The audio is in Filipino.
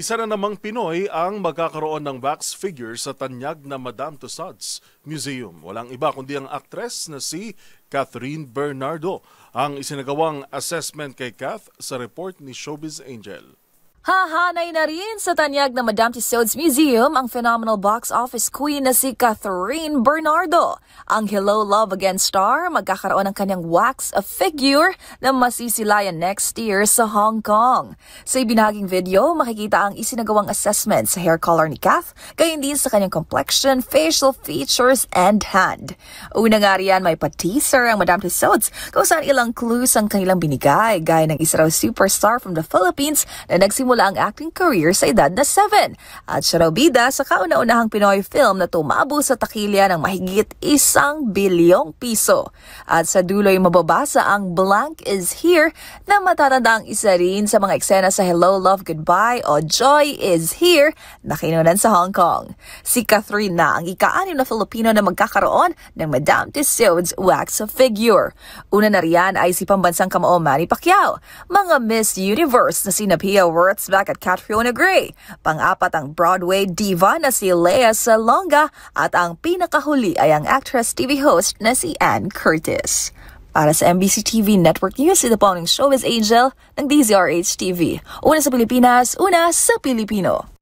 Isa na namang Pinoy ang magkakaroon ng wax figure sa tanyag na Madame Tussauds Museum. Walang iba kundi ang aktres na si Catherine Bernardo. Ang isinagawang assessment kay Kath sa report ni Showbiz Angel. Hahanay na rin sa tanyag na Madame Tussauds Museum ang phenomenal box office queen na si Catherine Bernardo. Ang Hello Love Again star magkakaroon ng kanyang wax figure na masisilayan next year sa Hong Kong. Sa ibinahaging video, makikita ang isinagawang assessment sa hair color ni Kath, gayon din sa kanyang complexion, facial features, and hand. Una nga riyan, may pa-teaser ang Madame Tussauds kung saan ilang clues ang kanilang binigay, gaya ng isa raw superstar from the Philippines na nagsimula ang acting career sa edad na 7. At siya raw bida sa kauna-unahang Pinoy film na tumabo sa takilya ng mahigit 1 bilyong piso. At sa dulo ay mababasa ang blank is here na matatanda ang isa rin sa mga eksena sa Hello, Love, Goodbye o Joy is Here na kinunan sa Hong Kong. Si Catherine na ang ika-6 na Filipino na magkakaroon ng Madame Tussauds wax figure. Una na riyan ay si pambansang kamao Manny Pacquiao, mga Miss Universe na sina Pia Wurtzbach at Catriona Gray, pang-apat ang Broadway diva na si Lea Salonga at ang pinakahuli ay ang actress TV host na si Ann Curtis. Para sa MBC TV Network News, ito po ang Showbiz Angel ng DZRH TV. Una sa Pilipinas, una sa Pilipino.